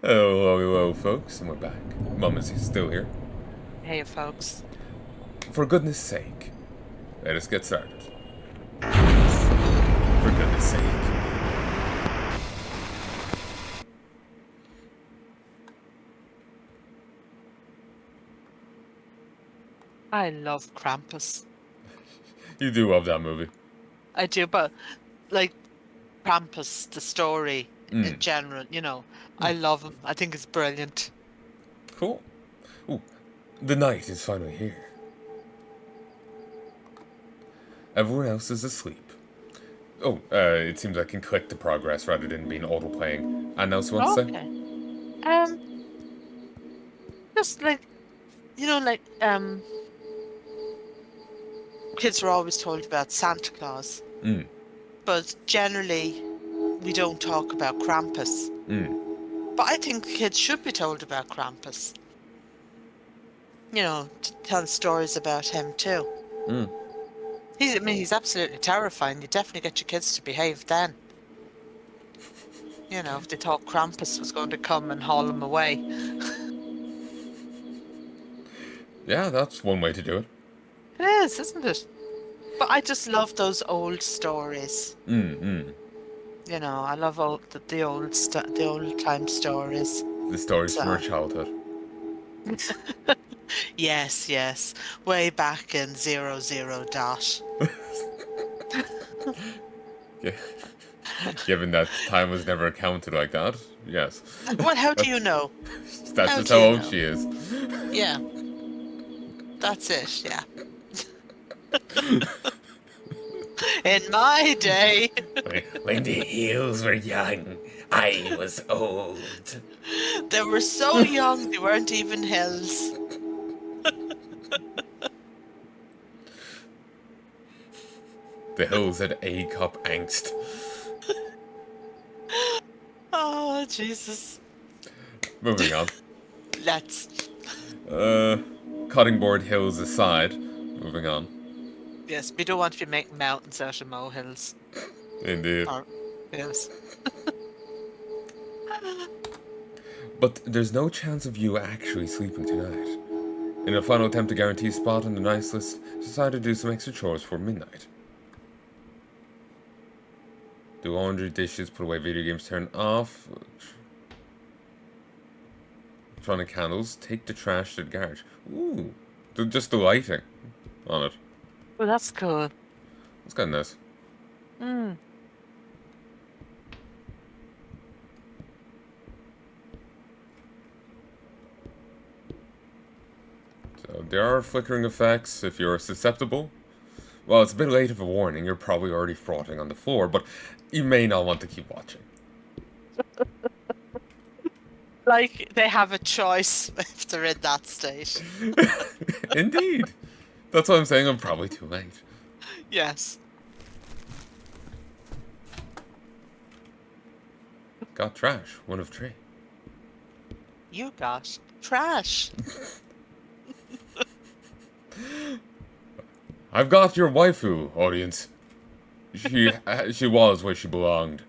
Hello, folks, and we're back. Mum is still here. Hey, folks. For goodness sake, let us get started. Yes. For goodness sake. I love Krampus. You do love that movie. I do, but like Krampus, the story in Mm. general, I love him. I think it's brilliant. Cool. Ooh, the night is finally here. Everyone else is asleep. Oh, it seems I can click the progress rather than being auto-playing. And else you want to say? Okay. Um, just kids are always told about Santa Claus, Mm. but generally we don't talk about Krampus. Mm. But I think kids should be told about Krampus. Telling stories about him too. Mm. He's absolutely terrifying. You definitely get your kids to behave then. If they thought Krampus was going to come and haul him away. Yeah, that's one way to do it. It is, isn't it? But I just love those old stories. Mm. Mm. I love the old time stories. The stories from our So childhood. yes, yes, way back in 00 dot. Yeah. Given that time was never counted like that, yes. Well, how do you know? That's How just do how you old know? she is. Yeah, that's it. Yeah. In my day, When the hills were young, I was old. they were so young they weren't even hills. The hills had A cup angst. Oh, Jesus. Moving on. Let's. Cutting board hills aside. Moving on. Yes, we don't want to be making mountains out of molehills. Indeed. Or, yes. But there's no chance of you actually sleeping tonight. In a final attempt to guarantee a spot on the nice list, decided to do some extra chores for midnight. Do laundry, dishes, put away video games, turn off. Turn on candles, take the trash to the garage. Ooh, just the lighting on it. Well, that's cool. It's kind of nice. Mm. So there are flickering effects if you're susceptible. Well, it's a bit late of a warning. You're probably already frothing on the floor, but you may not want to keep watching. Like they have a choice if they're in that state. Indeed. That's what I'm saying. I'm probably too late. Yes. Got trash. One of three. You got trash. I've got your waifu, audience. She was where she belonged.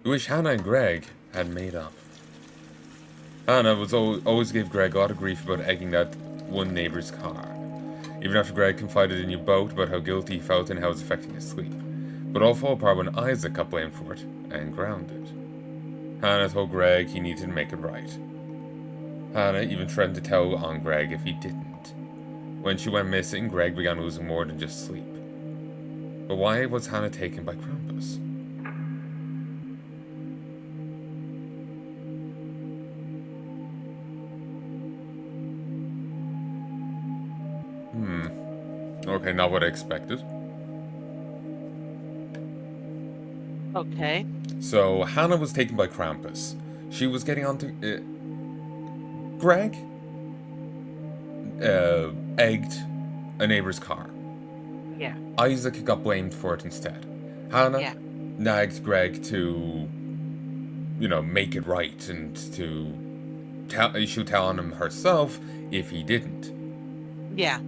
I wish Hannah and Greg had made up. Hannah was always gave Greg a lot of grief about egging that one neighbor's car. Even after Greg confided in you both about how guilty he felt and how it was affecting his sleep. But all fell apart when Isaac got blamed for it and grounded. Hannah told Greg he needed to make it right. Hannah even threatened to tell on Greg if he didn't. When she went missing, Greg began losing more than just sleep. But why was Hannah taken by Krampus? Okay, not what I expected. Okay. So, Hannah was taken by Krampus. She was getting onto... Greg egged a neighbor's car. Yeah. Isaac got blamed for it instead. Hannah Yeah. nagged Greg to, make it right and to she'll tell on him herself if he didn't. Yeah.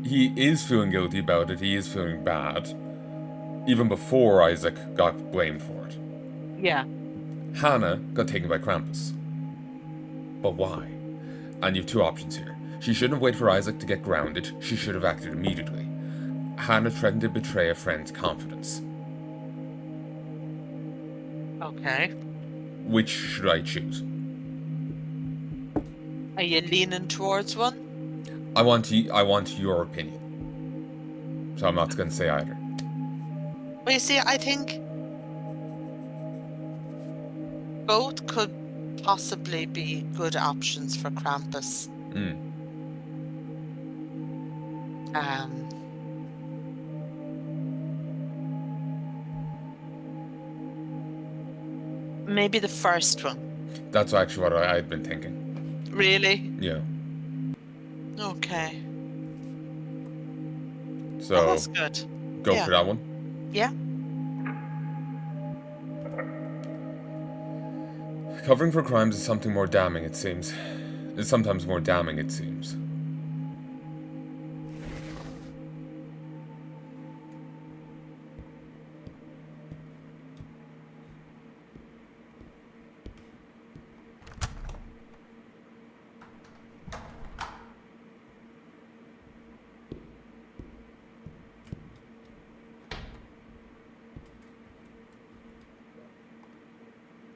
He is feeling guilty about it. He is feeling bad. even before Isaac got blamed for it. Yeah. Hannah got taken by Krampus. But why? And you have two options here. She shouldn't have waited for Isaac to get grounded. She should have acted immediately. Hannah threatened to betray a friend's confidence. Okay. Which should I choose? Are you leaning towards one? I want your opinion. So I'm not going to say either. Well, you see, I think both could possibly be good options for Krampus. Maybe the first one. That's actually what I'd been thinking. Really? Yeah. Okay. So Oh, that's good. Go for that one? Yeah. Covering for crimes is something more damning, it seems. Is sometimes more damning, it seems.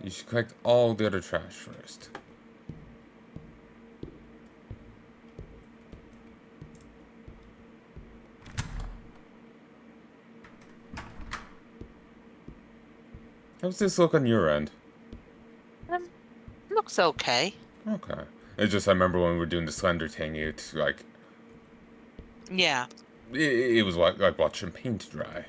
You should collect all the other trash first. How's this look on your end? Looks okay. Okay. It's just I remember when we were doing the Slender thing, it's like... Yeah. It was like watching paint dry.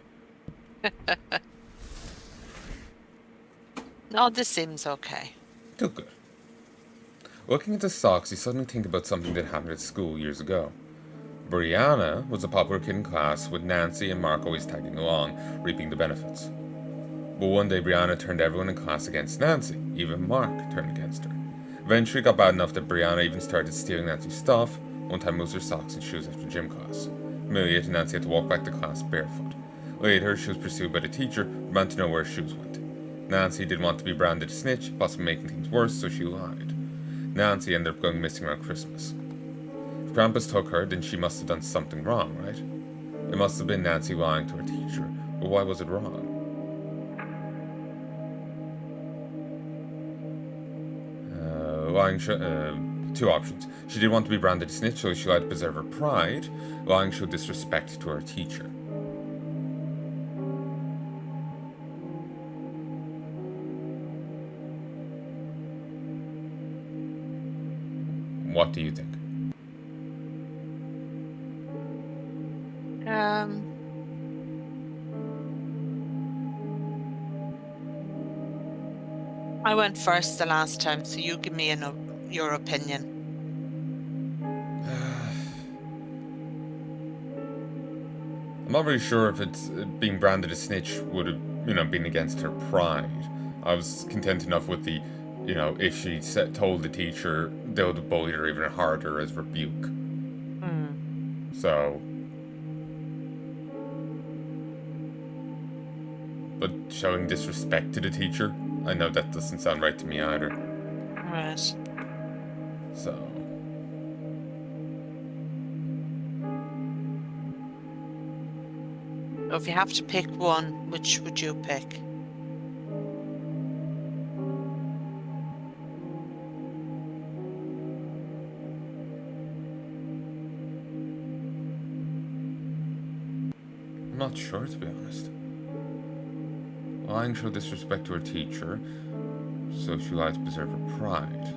No, this seems okay. Too good. Looking at the socks, you suddenly think about something that happened at school years ago. Brianna was a popular kid in class, with Nancy and Mark always tagging along, reaping the benefits. But one day Brianna turned everyone in class against Nancy. Even Mark turned against her. Eventually it got bad enough that Brianna even started stealing Nancy's stuff. One time moves her socks and shoes after gym class. Humiliated, Nancy had to walk back to class barefoot. Later, she was pursued by the teacher, who wanted to know where her shoes went. Nancy didn't want to be branded a snitch, possibly making things worse, so she lied. Nancy ended up going missing around Christmas. If Krampus took her, then she must have done something wrong, right? It must have been Nancy lying to her teacher, but why was it wrong? Two options. She did want to be branded a snitch, so she lied to preserve her pride. Lying showed disrespect to her teacher. What do you think? I went first the last time, so you give me your opinion. I'm not really sure if it's being branded a snitch would have, been against her pride. I was content enough with the, if she told the teacher, they would have bullied her even harder as rebuke. So... But showing disrespect to the teacher? I know that doesn't sound right to me either. Right. So... If you have to pick one, which would you pick? I'm not sure, to be honest. Lying showed disrespect to her teacher, so she lied to preserve her pride.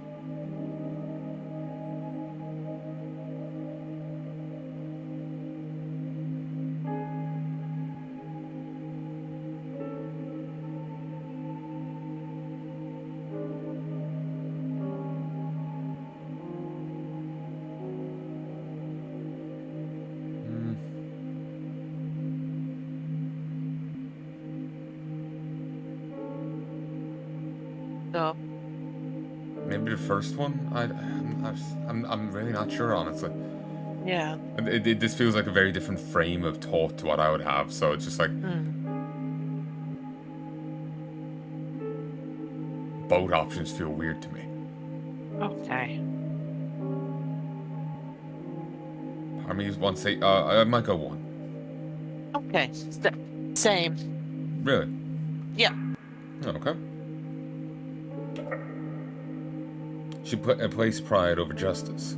So, maybe the first one? I'm really not sure, honestly. yeah. This feels like a very different frame of thought to what I would have, so it's just like... both options feel weird to me. Okay. Part of me wants to say, I might go 1. Okay. Same. Really? Yeah. Okay. She placed pride over justice.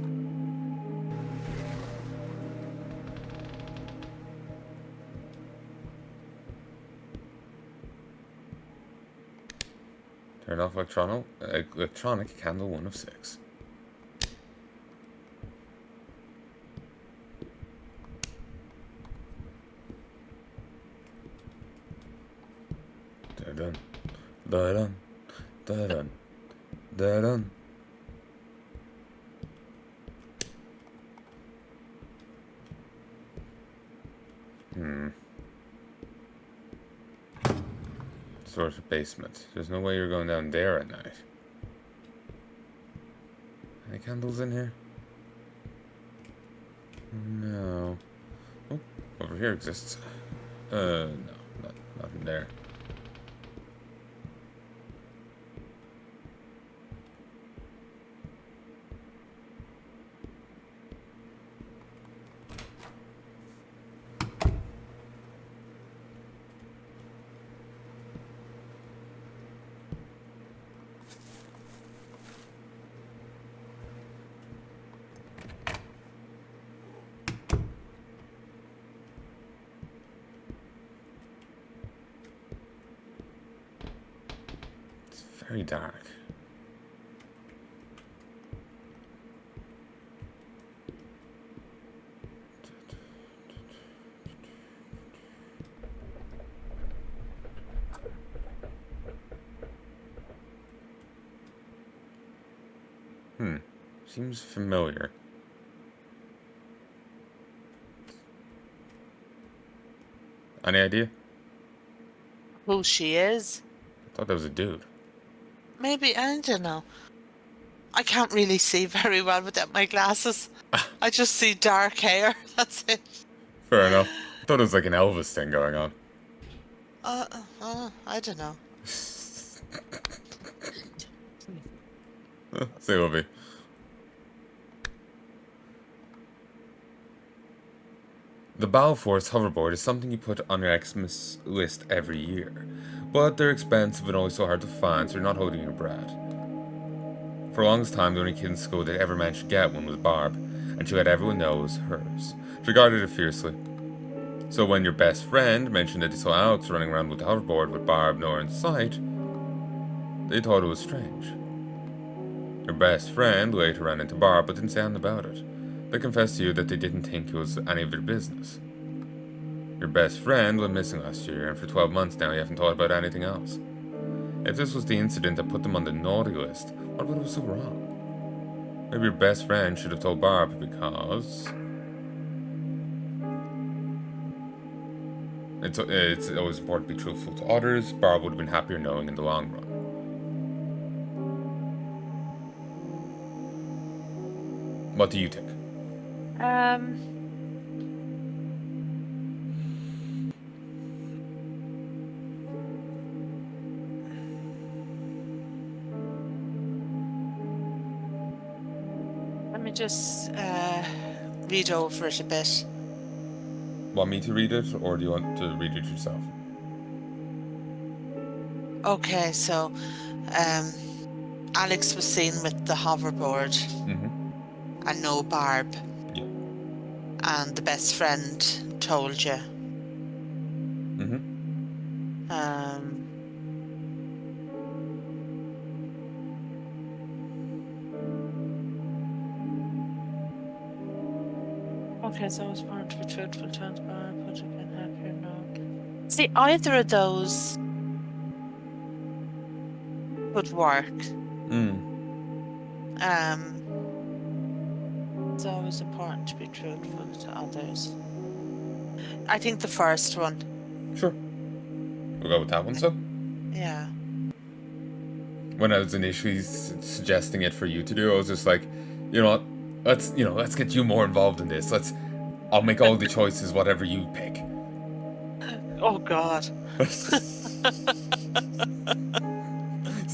Turn off electronic candle 1 of 6. Da-dun, da-dun, da-dun, da-dun. Sort of basement. There's no way you're going down there at night. Any candles in here? No. Oh, over here exists. No, nothing there. Very dark. Seems familiar. Any idea? Who she is? I thought that was a dude. Maybe, I don't know. I can't really see very well without my glasses. I just see dark hair. That's it. Fair enough. I thought it was like an Elvis thing going on. I don't know. Say what be. The Balfour's hoverboard is something you put on your Xmas list every year, but they're expensive and always so hard to find, so you're not holding your breath. For the longest time, the only kid in school that ever managed to get one was Barb, and she let everyone know it was hers. She regarded it fiercely. So when your best friend mentioned that they saw Alex running around with the hoverboard with Barb nowhere in sight, they thought it was strange. Your best friend later ran into Barb but didn't say anything about it. They confessed to you that they didn't think it was any of their business. Your best friend went missing last year, and for 12 months now you haven't thought about anything else. If this was the incident that put them on the naughty list, what was so wrong? Maybe your best friend should have told Barb because... It's always important to be truthful to others. Barb would have been happier knowing in the long run. What do you think? Let me just read over it a bit. Want me to read it, or do you want to read it yourself? Okay, so Alex was seen with the hoverboard and no Barb. Yeah. And the best friend told you. Okay, so it's important to be truthful, transparent, put it in happier note. See, either of those would work. It's always important to be truthful to others. I think the first one. Sure. We'll go with that one, so? Yeah. When I was initially suggesting it for you to do, I was just like, you know what? Let's get you more involved in this. I'll make all the choices, whatever you pick.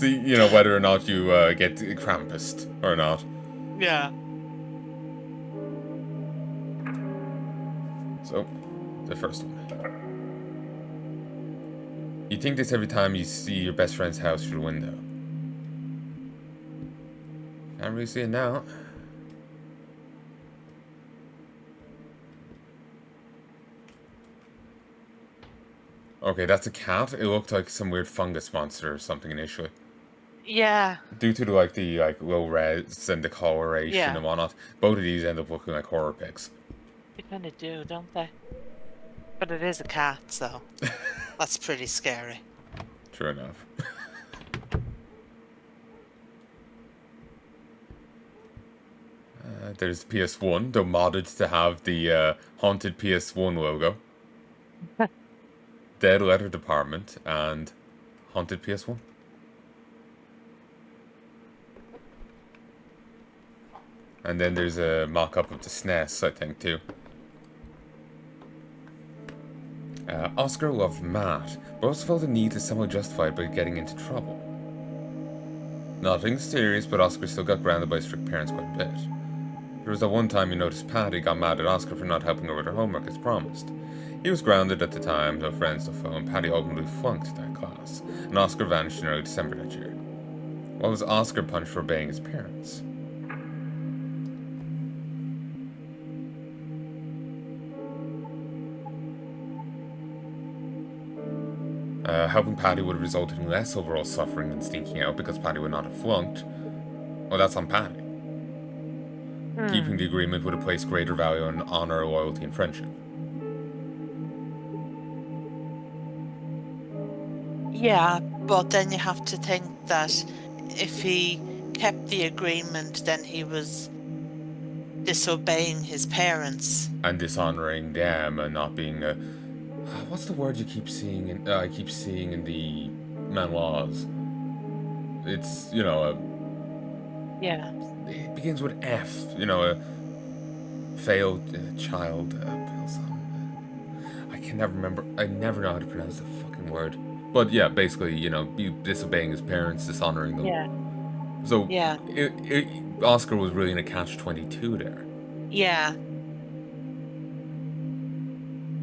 See, whether or not you get Krampus or not. Yeah. So, the first one. You think this every time you see your best friend's house through the window. Can't really see it now. Okay, that's a cat. It looked like some weird fungus monster or something initially. Yeah. Due to the low res and the coloration and whatnot, both of these end up looking like horror pics. They kind of do, don't they? But it is a cat, so that's pretty scary. True enough. There's PS1, though modded to have the haunted PS1 logo. Dead Letter Department and haunted PS1. And then there's a mock-up of the SNES, I think, too. Oscar loved Matt, but also felt the need to somehow justify it by getting into trouble. Nothing serious, but Oscar still got grounded by strict parents quite a bit. There was that one time he noticed Patty got mad at Oscar for not helping her with her homework as promised. He was grounded at the time, no friends, no phone. Patty ultimately flunked that class, and Oscar vanished in early December that year. Why was Oscar punished for obeying his parents? Helping Patty would have resulted in less overall suffering than sneaking out because Patty would not have flunked. Well, that's on Patty. Keeping the agreement would have placed greater value on honor, loyalty, and friendship. Yeah, but then you have to think that if he kept the agreement, then he was disobeying his parents. And dishonoring them and not being a... What's the word you keep seeing I keep seeing in the manuals? It's, Yeah. It begins with F, a failed child, failed son. I can never remember. I never know how to pronounce the fucking word. But yeah, basically, be disobeying his parents, dishonoring them. Yeah. So, Yeah. Oscar was really in a catch-22 there. Yeah.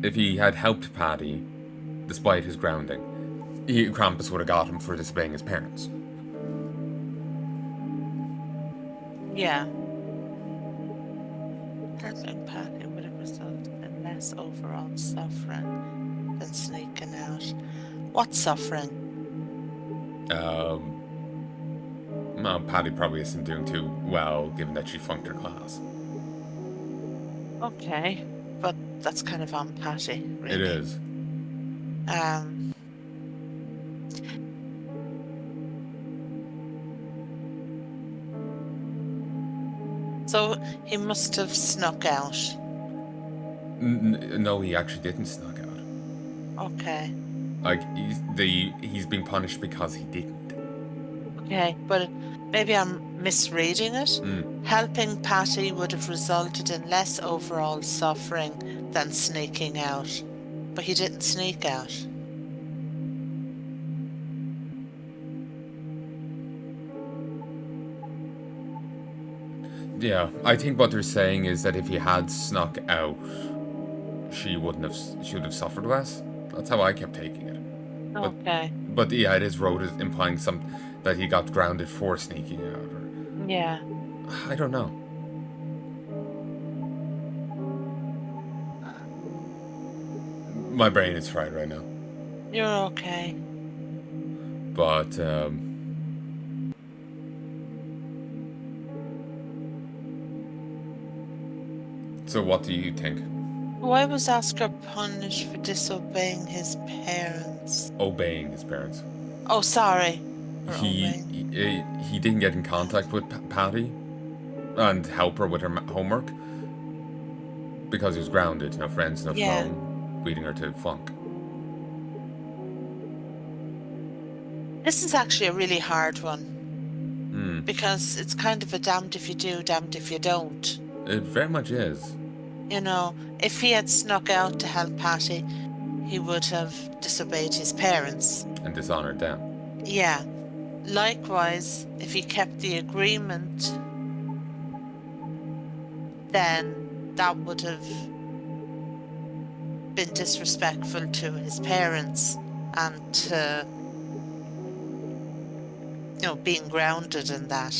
If he had helped Patty, despite his grounding, Krampus would have got him for disobeying his parents. Yeah. Helping Patty would have resulted in less overall suffering than sneaking out. What suffering? Well, Patty probably isn't doing too well, given that she flunked her class. Okay, but that's kind of on Patty, really. It is. So he must have snuck out. No, he actually didn't snuck out. Okay. Like, he's being punished because he didn't. Okay, but maybe I'm misreading it. Helping Patty would have resulted in less overall suffering than sneaking out. But he didn't sneak out. Yeah, I think what they're saying is that if he had snuck out, she would have suffered less. That's how I kept taking it. Okay. But yeah, it is wrote as implying that he got grounded for sneaking out. Or, yeah. I don't know. My brain is fried right now. You're okay. But, so what do you think? Why was Oscar punished for disobeying his parents? Obeying his parents. Oh, sorry. He didn't get in contact with Patty and help her with her homework because he was grounded, no friends, no phone, leading her to flunk. This is actually a really hard one because it's kind of a damned if you do, damned if you don't. It very much is. If he had snuck out to help Patty, he would have disobeyed his parents. And dishonored them. Yeah. likewise, if he kept the agreement, then that would have been disrespectful to his parents and to, being grounded in that.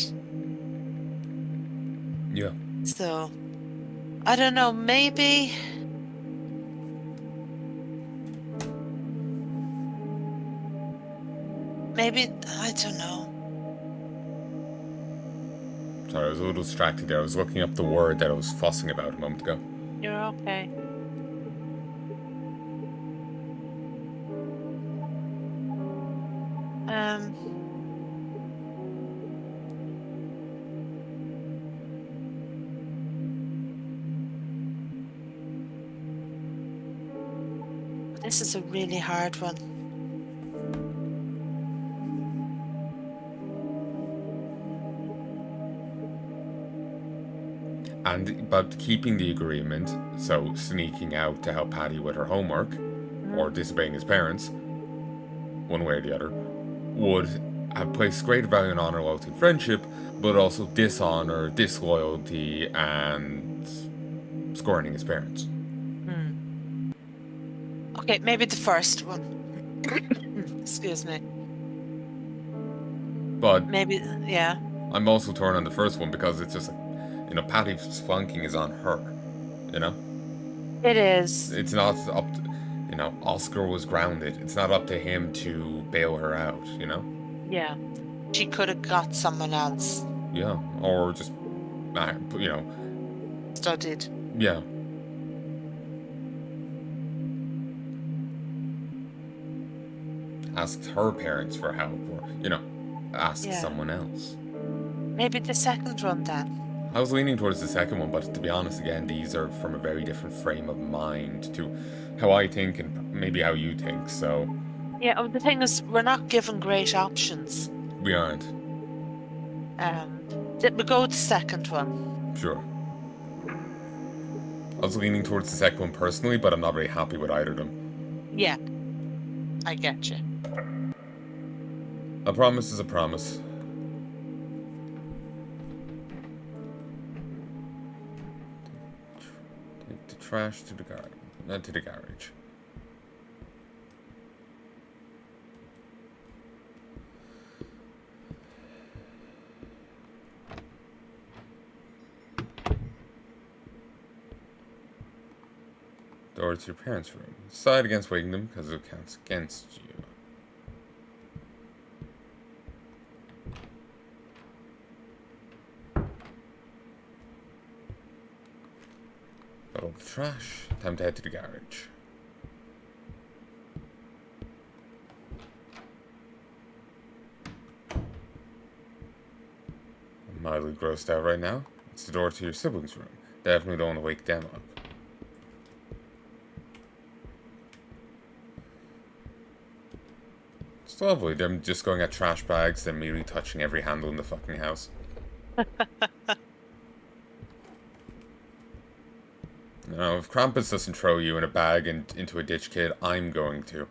Yeah. So, I don't know, maybe. Maybe, I don't know. Sorry, I was a little distracted there. I was looking up the word that I was fussing about a moment ago. You're okay. This is a really hard one. And about keeping the agreement, so sneaking out to help Patty with her homework, or disobeying his parents, one way or the other, would have placed greater value on honor, loyalty, and friendship, but also dishonor, disloyalty, and scorning his parents. Okay, maybe the first one. Excuse me. But maybe, yeah. I'm also torn on the first one because it's just like, Patty's flunking is on her, It is. It's not up to, Oscar was grounded. It's not up to him to bail her out, Yeah. She could have got someone else. Yeah, or just, studied. Yeah. Asked her parents for help, or, asked someone else. Maybe the second one then. I was leaning towards the second one, but to be honest, again, these are from a very different frame of mind to how I think and maybe how you think, so... Yeah, the thing is, we're not given great options. We aren't. Did we go with the second one? Sure. I was leaning towards the second one personally, but I'm not very happy with either of them. Yeah. I get you. A promise is a promise. Take the trash to the garden, not to the garage. Door to your parents' room. Decide against waking them because it counts against you. Got all the trash. Time to head to the garage. I'm mildly grossed out right now. It's the door to your siblings' room. Definitely don't want to wake them up. It's lovely, them just going at trash bags, then immediately touching every handle in the fucking house. Now, if Krampus doesn't throw you in a bag and into a ditch, kid, I'm going to.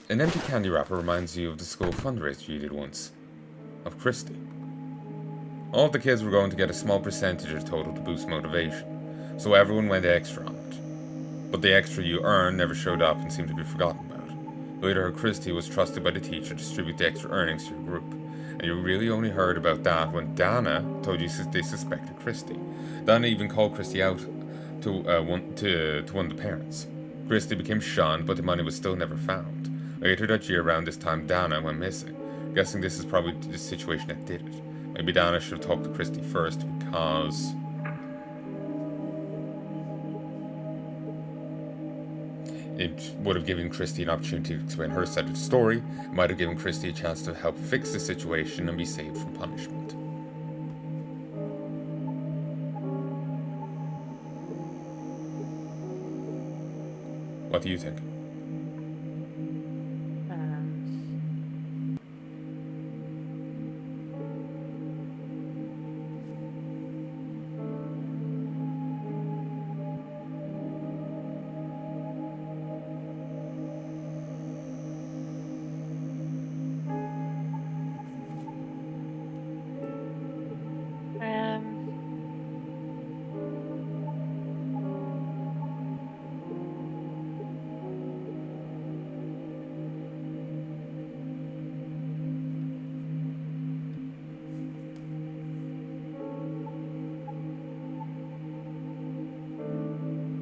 An empty candy wrapper reminds you of the school fundraiser you did once. Of Christy. All of the kids were going to get a small percentage of the total to boost motivation, so everyone went extra on it. But the extra you earned never showed up and seemed to be forgotten about. Later, Christy was trusted by the teacher to distribute the extra earnings to your group, and you really only heard about that when Dana told you they suspected Christy. Dana even called Christy out to one of the parents. Christy became shunned, but the money was still never found. Later that year, around this time, Dana went missing. I'm guessing this is probably the situation that did it. Maybe Dana should have talked to Christy first because... it would have given Christy an opportunity to explain her side of the story. It might have given Christy a chance to help fix the situation and be saved from punishment. What do you think?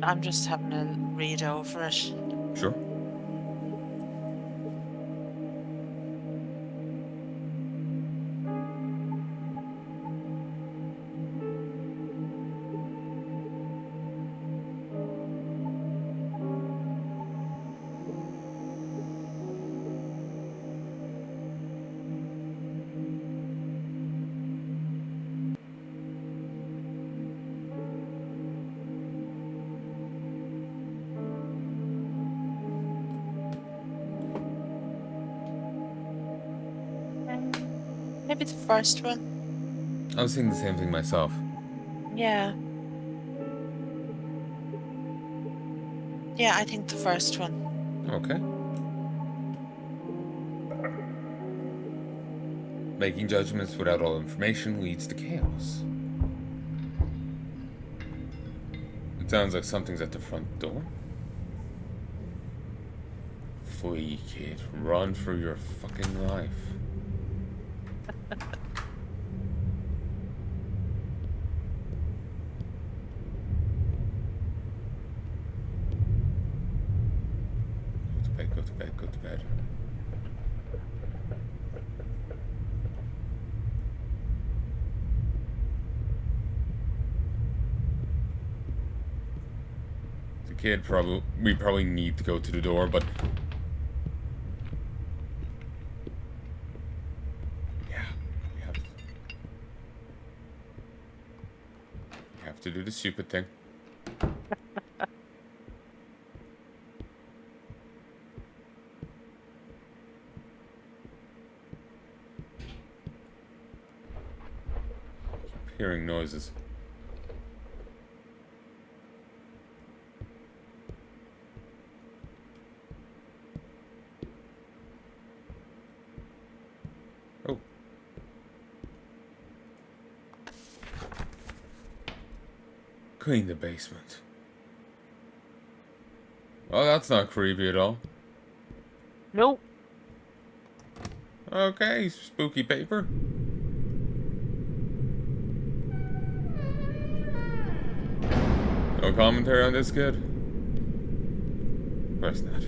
I'm just having a read over it. Sure. Maybe the first one. I was thinking the same thing myself. Yeah. Yeah, I think the first one. Okay. Making judgments without all information leads to chaos. It sounds like something's at the front door. Flee, kid. Run for your fucking life. Go to bed, go to bed. The kid we probably need to go to the door, but yeah, we have to do the stupid thing. Hearing noises. Oh. Clean the basement. Oh, that's not creepy at all. Nope. Okay, spooky paper. No commentary on this, kid? Of course not.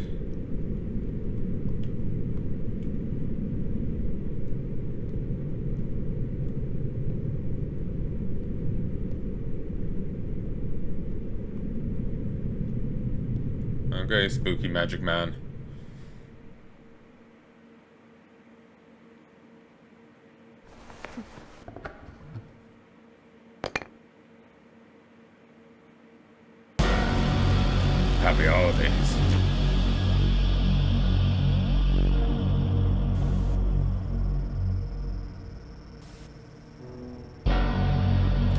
Okay, spooky magic man. Happy holidays.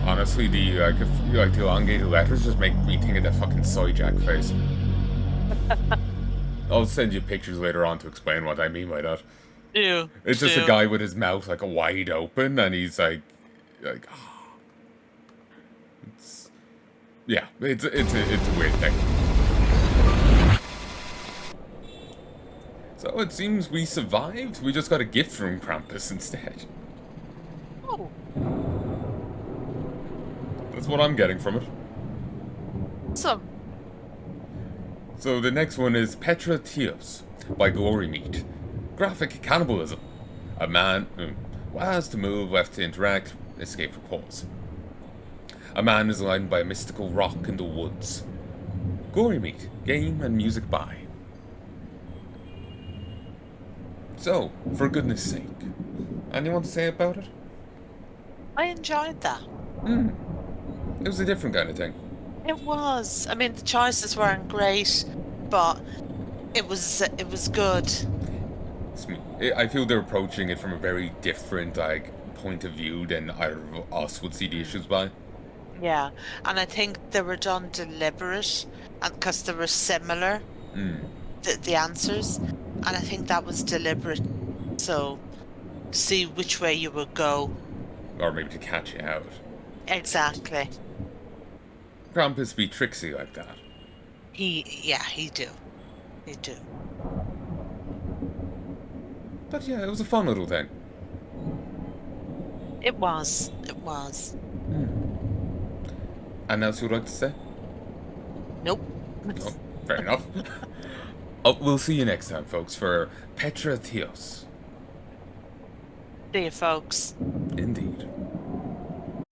Honestly, the elongated letters just make me think of that fucking soy jack face. I'll send you pictures later on to explain what I mean by that. It's just a guy with his mouth like wide open, and he's like, yeah, it's a weird thing. So it seems we survived. We just got a gift from Krampus instead. Oh. That's what I'm getting from it. Awesome. So the next one is Petra Teos by Glory Meat. Graphic cannibalism. A man who has to move, left to interact, escape for pause. A man is aligned by a mystical rock in the woods. Glory Meat. Game and music by. So, for goodness sake, anyone to say about it? I enjoyed that. It was a different kind of thing. It was. I mean, the choices weren't great, but it was good. I feel they're approaching it from a very different point of view than either of us would see the issues by. Yeah, and I think they were done deliberate, and because they were similar, the answers, and I think that was deliberate. So, to see which way you would go, or maybe to catch you out. Exactly. Krampus be tricksy like that. He do. But yeah, it was a fun little thing. It was. Anything else you'd like to say? Nope. No, fair enough. Oh, we'll see you next time, folks, for Petra Theos. See you, folks. Indeed.